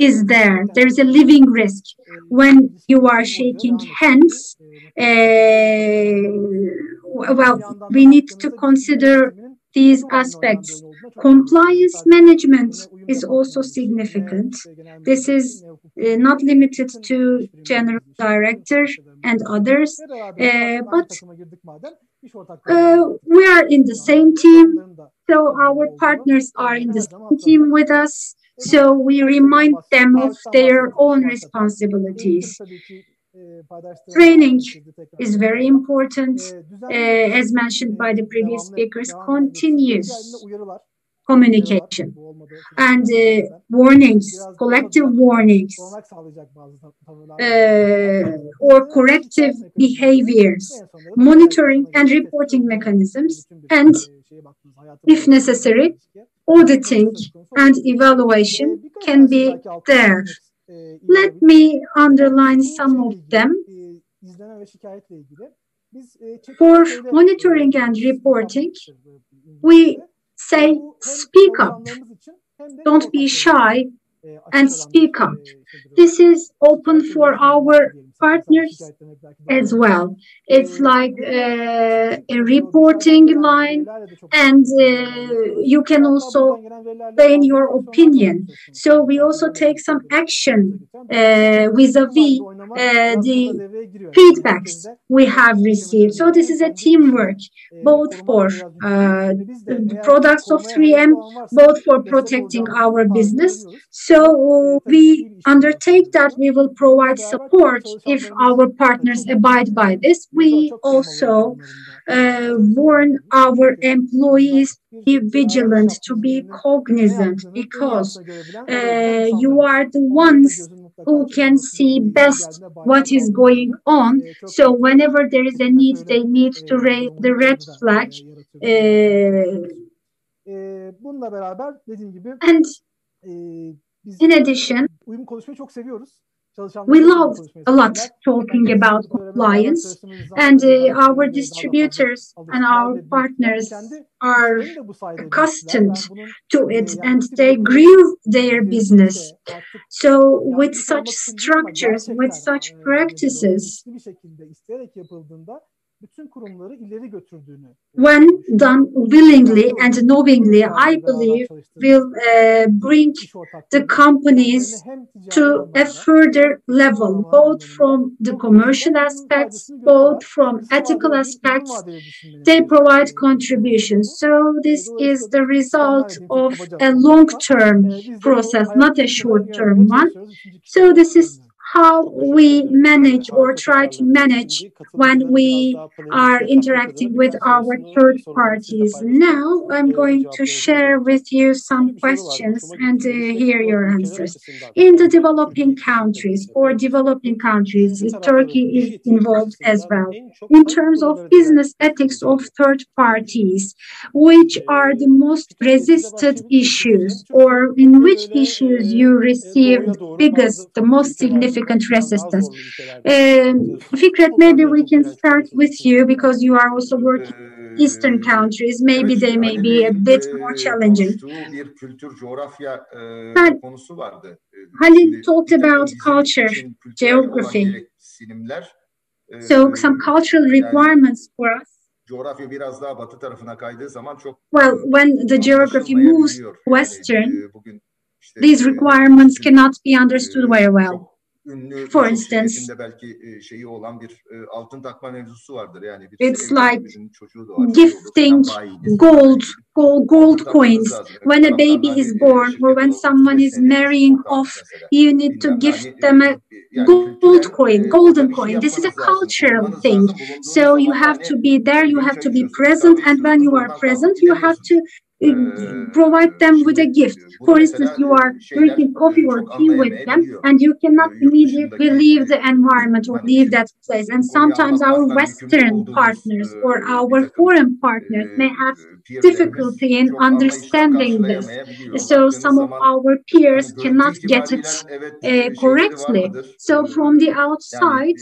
is there. There is a living risk. When you are shaking hands, well, we need to consider these aspects. Compliance management is also significant. This is not limited to general director and others, but we are in the same team, so our partners are in the same team with us, so we remind them of their own responsibilities. Training is very important, as mentioned by the previous speakers, continuous communication and warnings, collective warnings, or corrective behaviors, monitoring and reporting mechanisms, and if necessary, auditing and evaluation can be there. Let me underline some of them. For monitoring and reporting, we say speak up. Don't be shy and speak up. This is open for our partners as well. It's like a reporting line, and you can also explain your opinion. So we also take some action vis-a-vis the feedbacks we have received. So this is a teamwork, both for the products of 3M, both for protecting our business. So we undertake that we will provide support if our partners abide by this. We also warn our employees to be vigilant, to be cognizant, because you are the ones who can see best what is going on. So whenever there is a need, they need to raise the red flag. And in addition, we love a lot talking about compliance, and our distributors and our partners are accustomed to it, and they grew their business. So with such structures, with such practices, when done willingly and knowingly, I believe will bring the companies to a further level, both from the commercial aspects, both from ethical aspects. They provide contributions. So this is the result of a long-term process, not a short-term one. So this is how we manage or try to manage when we are interacting with our third parties. Now I'm going to share with you some questions and hear your answers. In the developing countries, Turkey is involved as well. In terms of business ethics of third parties, which are the most resisted issues, or in which issues you receive the most significant resistance? Fikret, maybe we can start with you because you are also working in Eastern countries. Maybe they may be a bit more challenging. Halil talked about culture, geography. So some cultural requirements for us. Well, when the geography moves western, these requirements cannot be understood very well. For instance, it's like gifting gold coins. When a baby is born or when someone is marrying off, you need to gift them a golden coin. This is a cultural thing. So you have to be there, you have to be present, and when you are present, you have to provide them with a gift. For instance, you are drinking coffee or tea with them, and you cannot immediately leave the environment or leave that place. And sometimes our Western partners or our foreign partners may have difficulty in understanding this. So some of our peers cannot get it correctly. So from the outside,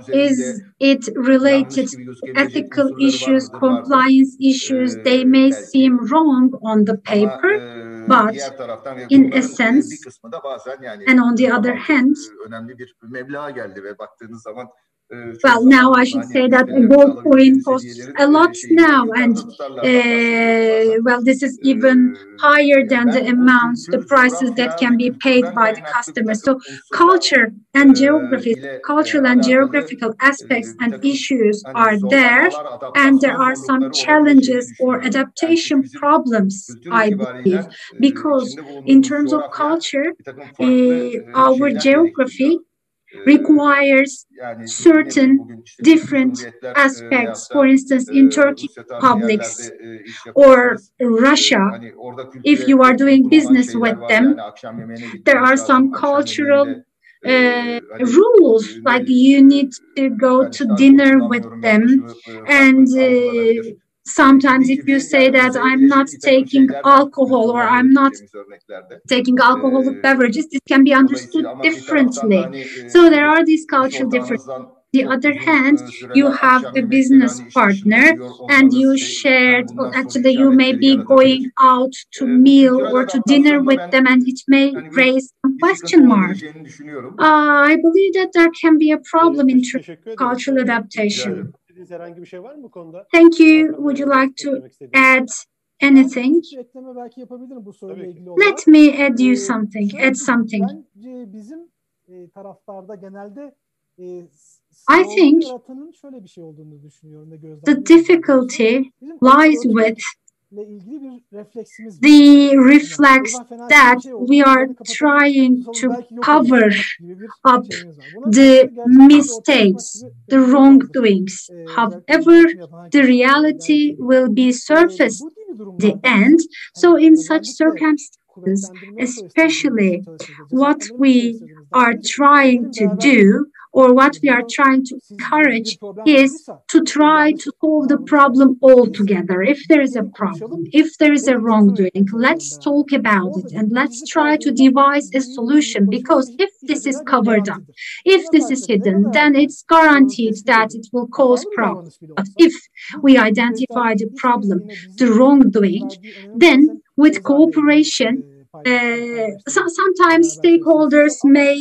is it related to ethical issues, compliance issues? They may seem wrong on the paper, but in essence, and on the other hand, well, now I should say that a gold coin costs a lot now, and well, this is even higher than the amounts, the prices that can be paid by the customers. So culture and geography, cultural and geographical aspects and issues are there, and there are some challenges or adaptation problems, I believe, because in terms of culture, our geography requires certain different aspects. For instance, in Turkey publics or Russia, if you are doing business with them, there are some cultural rules, like you need to go to dinner with them, and sometimes if you say that I'm not taking alcohol or I'm not taking alcoholic beverages, this can be understood differently. So there are these cultural differences. On the other hand, you have a business partner and you shared, well, actually you may be going out to meal or to dinner with them, and it may raise some question marks. I believe that there can be a problem in cultural adaptation. Thank you. Would you like to add anything? Let me add something. I think the difficulty lies with the reflex that we are trying to cover up the mistakes, the wrongdoings. However, the reality will be surfaced at the end. So in such circumstances, especially what we are trying to do, or what we are trying to encourage, is to try to solve the problem altogether. If there is a problem, if there is a wrongdoing, let's talk about it and let's try to devise a solution, because if this is covered up, if this is hidden, then it's guaranteed that it will cause problems. But if we identify the problem, the wrongdoing, then with cooperation, sometimes stakeholders may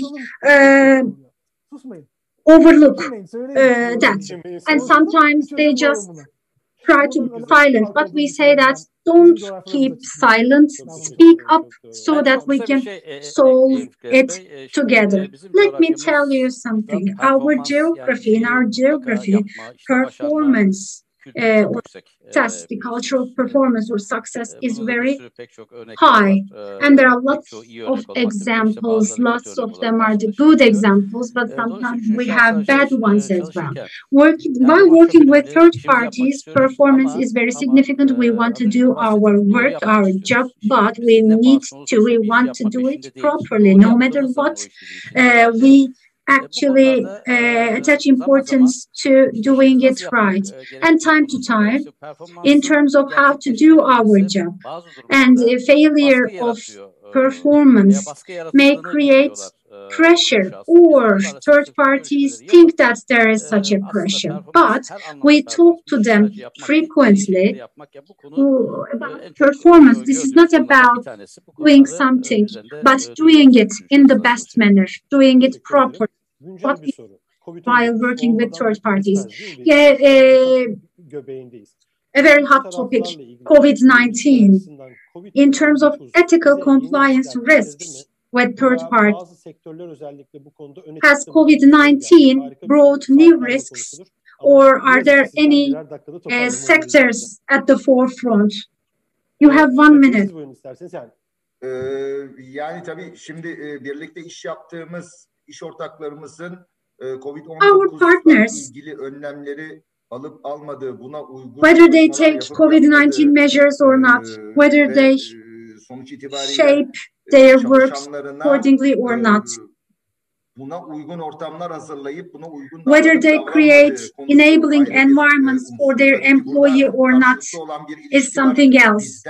overlook that. And sometimes they just try to be silent, but we say that don't keep silent, speak up so that we can solve it together. Let me tell you something. Our geography, in our geography, performance success, the cultural performance or success is very high. And there are lots of examples. Lots of them are the good examples, but sometimes we have bad ones as well. While working with third parties, performance is very significant. We want to do our work, our job, but we want to do it properly. No matter what, we actually attach importance to doing it right, and time to time in terms of how to do our job. And a failure of performance may create pressure, or third parties think that there is such a pressure, but we talk to them frequently about performance. This is not about doing something, but doing it in the best manner, doing it properly while working with third parties. Yeah, a very hot topic, COVID-19. In terms of ethical compliance risks with third parties, has COVID-19 brought new risks, or are there any sectors at the forefront? You have 1 minute. Yani tabii şimdi birlikte iş yaptığımız iş ortaklarımızın COVID-19'la ilgili önlemleri alıp almadığı, buna uygun, whether they take COVID-19 measures or not, whether they shape their works accordingly or not, buna uygun ortamlar hazırlayıp buna uygun, whether they create enabling environments for their employee or not is something else.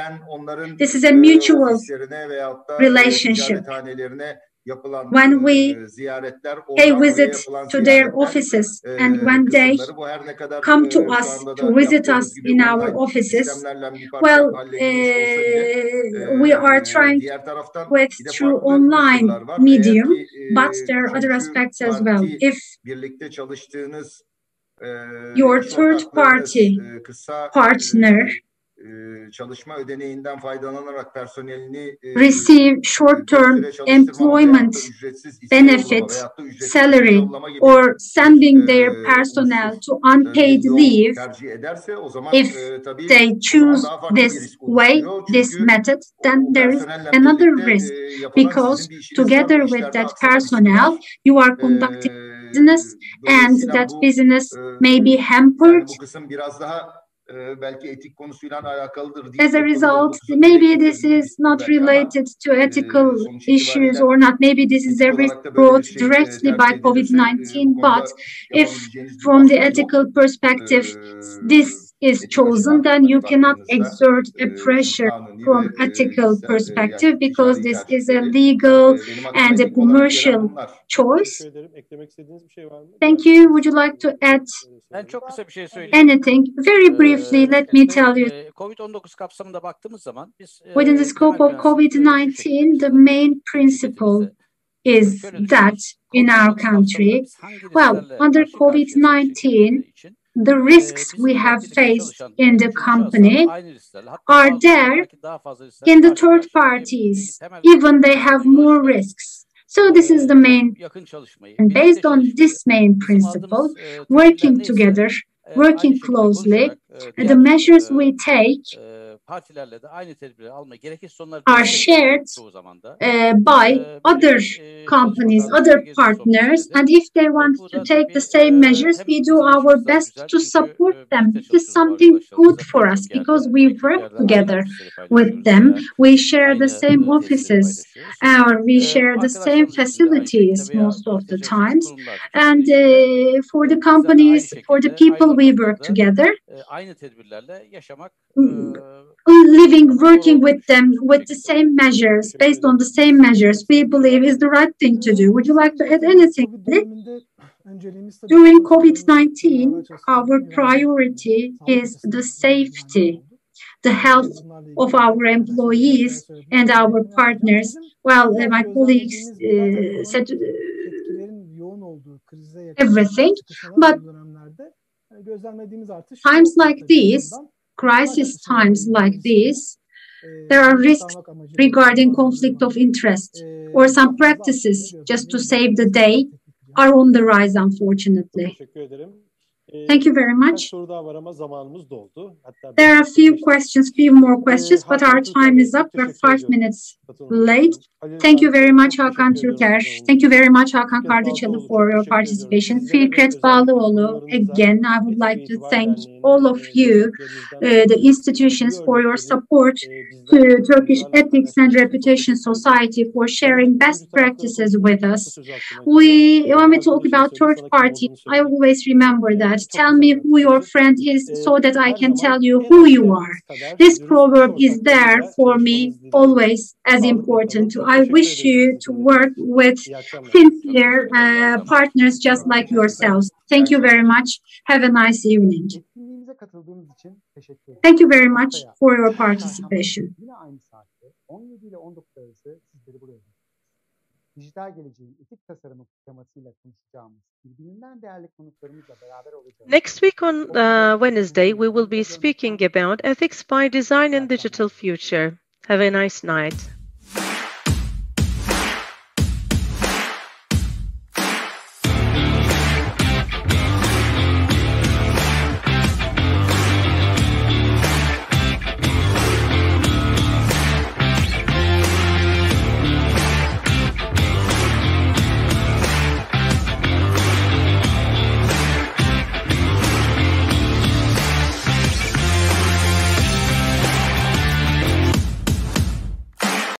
This is a mutual relationship. When we pay visit to their offices and when they come to us to visit us in our offices, well, we are trying with through online medium, but there are other aspects as well. If your third party partner receive short-term employment benefit, salary, or sending their personnel to unpaid leave, if they choose this way, this method, then there is another risk, because together with that personnel, you are conducting business, and that business may be hampered. As a result, maybe this is not related to ethical issues or not. Maybe this is a risk brought directly by COVID-19. But if from the ethical perspective, this is chosen, then you cannot exert a pressure from ethical perspective, because this is a legal and a commercial choice. Thank you. Would you like to add anything? Very briefly, let me tell you. Within the scope of COVID-19, the main principle is that in our country, well, under COVID-19, the risks we have faced in the company are there in the third parties, even they have more risks. So this is the main, and based on this main principle, working together, working closely, and the measures we take are shared by other companies, other partners, and if they want to take the same measures, we do our best to support them. This is something good for us, because we work together with them. We share the same offices, or we share the same facilities most of the times, and for the companies, for the people we work together, living, working with them with the same measures, based on the same measures, we believe is the right thing to do. Would you like to add anything? During COVID-19, our priority is the safety, the health of our employees and our partners. Well, my colleagues said everything. But times like these, crisis times like these, there are risks regarding conflict of interest, or some practices just to save the day are on the rise, unfortunately. Thank you very much. There are a few more questions, but our time is up. We're 5 minutes late. Thank you very much, Hakan, Türker. Thank you very much, Hakan, Kardıçalı, for your participation. Fikret, Baltaoğlu, again, I would like to thank all of you, the institutions, for your support to Turkish Ethics and Reputation Society for sharing best practices with us. When we talk about third party, I always remember that. Tell me who your friend is so that I can tell you who you are. This proverb is there for me always as important. I wish you to work with sincere partners just like yourselves. Thank you very much. Have a nice evening. Thank you very much for your participation. Dijital geleceğin etik tasarımı temasıyla konuşacağımız birbirinden değerli konuklarımızla beraber olacağız. Next week on Wednesday, we will be speaking about ethics by design and digital future. Have a nice night.